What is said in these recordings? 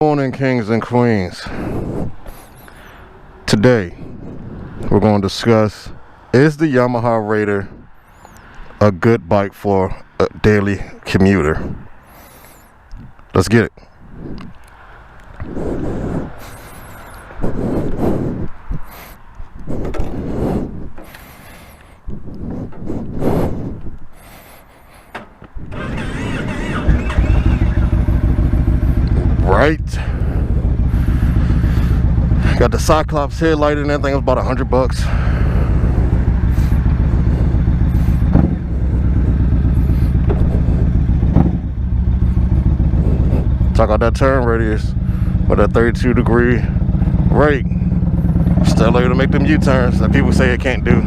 Morning, kings and queens. Today we're going to discuss, is the Yamaha Raider a good bike for a daily commuter? Let's get it. Right. Got the Cyclops headlight and everything. It was about $100. Talk about that turn radius with that 32-degree rake. Still able to make them U-turns that people say it can't do.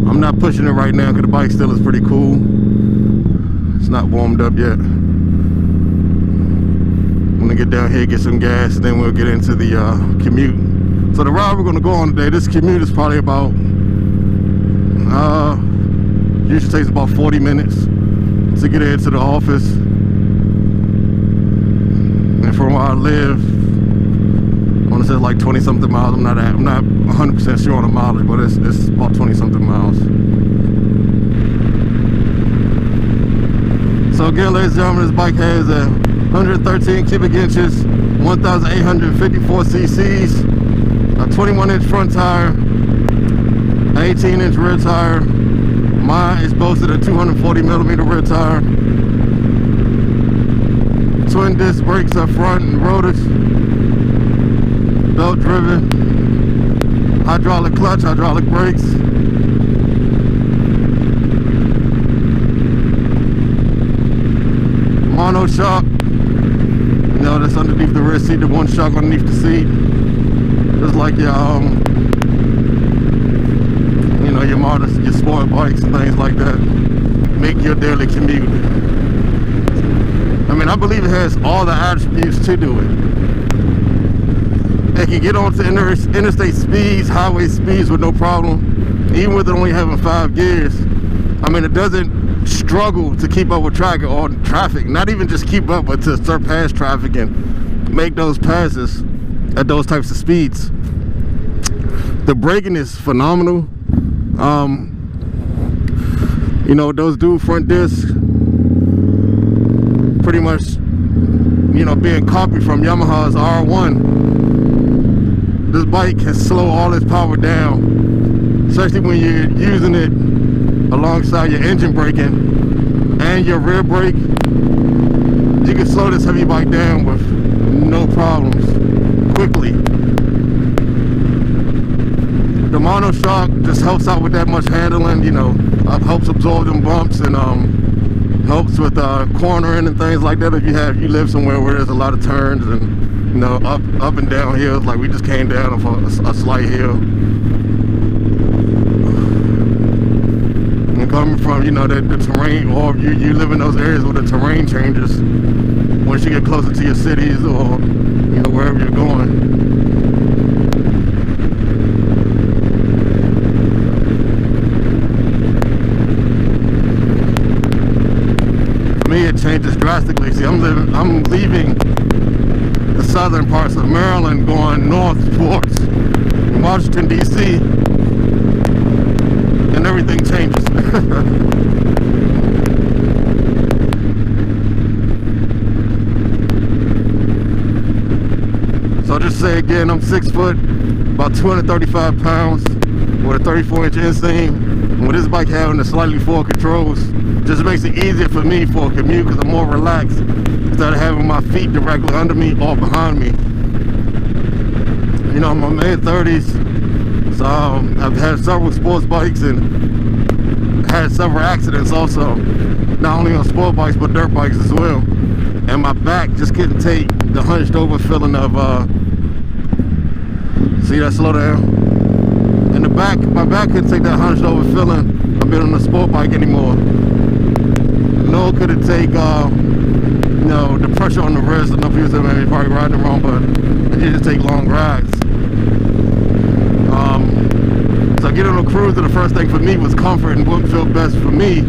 I'm not pushing it right now because the bike still is pretty cool. It's not warmed up yet. I'm gonna get down here, get some gas, and then we'll get into the commute. So the ride we're gonna go on today, this commute is probably about, usually takes about 40 minutes to get into the office. And from where I live, I want to say like 20-something miles. I'm not 100% sure on the mileage, but it's about 20-something miles. So again, ladies and gentlemen, this bike has 113 cubic inches, 1,854 cc's, a 21-inch front tire, 18-inch rear tire. Mine is boasted a 240mm rear tire. Twin disc brakes up front and rotors. Belt driven. Hydraulic clutch, hydraulic brakes. Mono shock. You know, that's underneath the rear seat, the one shock underneath the seat. Just like your you know, your sport bikes and things like that. Make your daily commute. I mean, I believe it has all the attributes to do it. It can get onto interstate speeds, highway speeds with no problem, even with it only having 5 gears. I mean, it doesn't struggle to keep up with traffic, not even just keep up, but to surpass traffic and make those passes at those types of speeds. The braking is phenomenal. You know, those dual front discs, pretty much, you know, being copied from Yamaha's R1. This bike can slow all its power down, especially when you're using it alongside your engine braking and your rear brake. You can slow this heavy bike down with no problems, quickly. The mono shock just helps out with that much handling, you know, helps absorb them bumps and helps with cornering and things like that. If you live somewhere where there's a lot of turns and, you know, up and down hills, like we just came down off a slight hill. And coming from, you know, the terrain, or if you live in those areas where the terrain changes once you get closer to your cities or, you know, wherever you're going. For me, it changes drastically. See, I'm leaving the southern parts of Maryland going north towards Washington, D.C., and everything changes. So I'll just say again, I'm 6 foot, about 235 pounds, with a 34-inch inseam. And with this bike having the slightly forward controls, just makes it easier for me for a commute because I'm more relaxed instead of having my feet directly under me or behind me. You know, I'm in my mid-30s, so I've had several sports bikes and had several accidents also, not only on sport bikes but dirt bikes as well. And my back just couldn't take the hunched over feeling of, see that, slow down? And my back couldn't take that hunched over feeling of being on a sport bike anymore. Nor could it take you know, the pressure on the wrist. I know people say, man, you're probably riding it wrong, but you just take long rides. So getting on a cruiser, the first thing for me was comfort and what felt best for me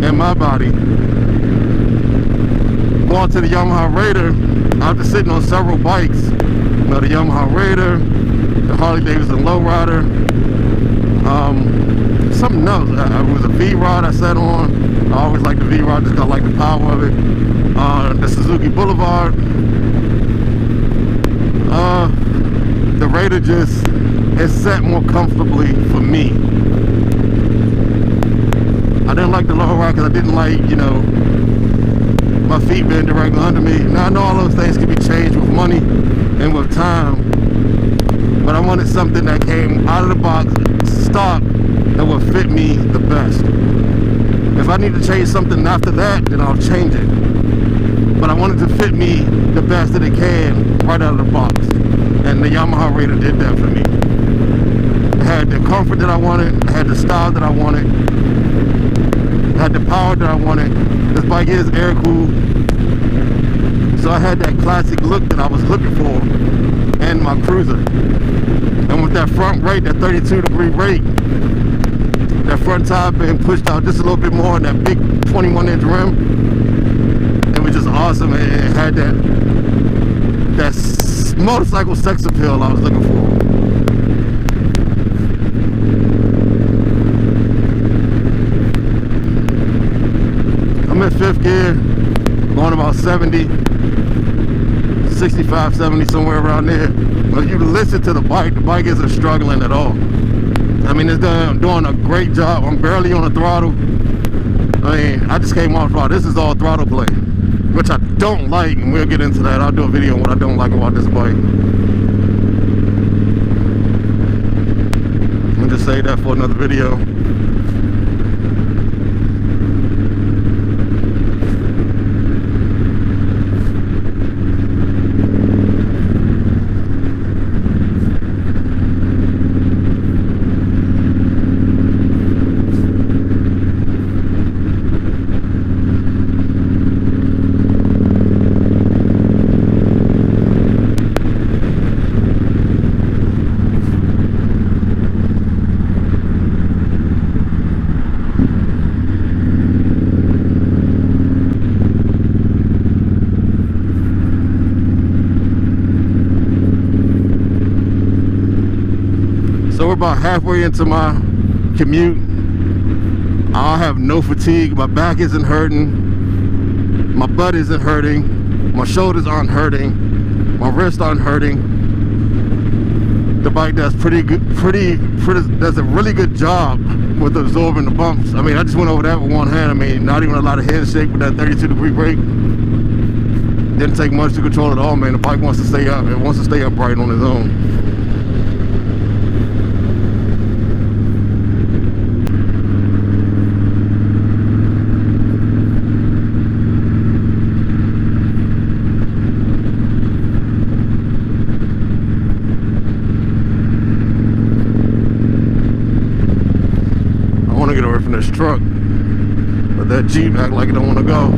and my body. Going to the Yamaha Raider, after sitting on several bikes, you know, the Yamaha Raider, the Harley Davidson Lowrider, something else. It was a V-Rod I sat on. I always like the V-Rod just because I like the power of it. The Suzuki Boulevard. The Raider just is set more comfortably for me. I didn't like the Lowrider because I didn't like, you know, my feet being directly under me. Now I know all those things can be changed with money and with time, but I wanted something that came out of the box, stock, that would fit me the best. If I need to change something after that, then I'll change it. But I wanted to fit me the best that it can right out of the box. And the Yamaha Raider did that for me. It had the comfort that I wanted, it had the style that I wanted, it had the power that I wanted. This bike is air cooled, so I had that classic look that I was looking for in my cruiser. And with that front rate, that 32-degree rate, that front tire being pushed out just a little bit more, and that big 21-inch rim, it was just awesome. It had that motorcycle sex appeal I was looking for. I'm in 5th gear, going about 70, 65, 70, somewhere around there. But if you listen to the bike isn't struggling at all. I mean, it's doing a great job. I'm barely on the throttle. I mean, I just came off throttle. This is all throttle play, which I don't like, and we'll get into that. I'll do a video on what I don't like about this bike. I'll just save that for another video. So we're about halfway into my commute. I have no fatigue. My back isn't hurting. My butt isn't hurting. My shoulders aren't hurting. My wrists aren't hurting. The bike does pretty good, does a really good job with absorbing the bumps. I mean, I just went over that with one hand. I mean, not even a lot of head shake with that 32-degree brake. Didn't take much to control it all, man. The bike wants to stay up. It wants to stay upright on its own. Get away from this truck, but that Jeep act like it don't want to go.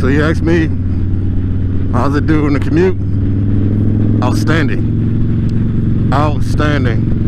So you asked me, how's it do in the commute? Outstanding. Outstanding.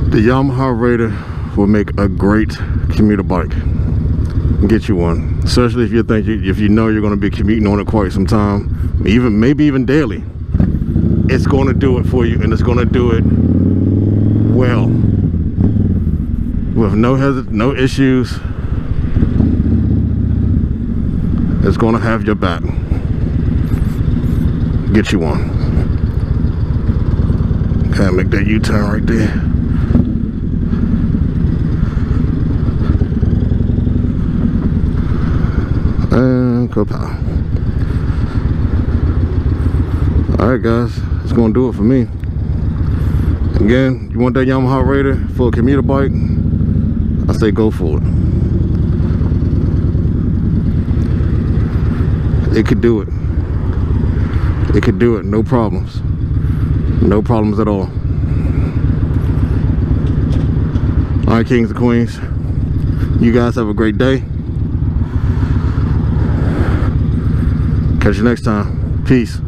The Yamaha Raider will make a great commuter bike. Get you one, especially if you know you're going to be commuting on it quite some time, maybe even daily. It's going to do it for you, and it's going to do it well, with no issues. It's going to have your back. Get you one. Okay, make that U-turn right there. And go power. Alright guys, it's gonna do it for me. Again, you want that Yamaha Raider for a commuter bike? I say go for it. It could do it. It could do it, no problems. No problems at all. Alright, kings and queens, you guys have a great day. Catch you next time. Peace.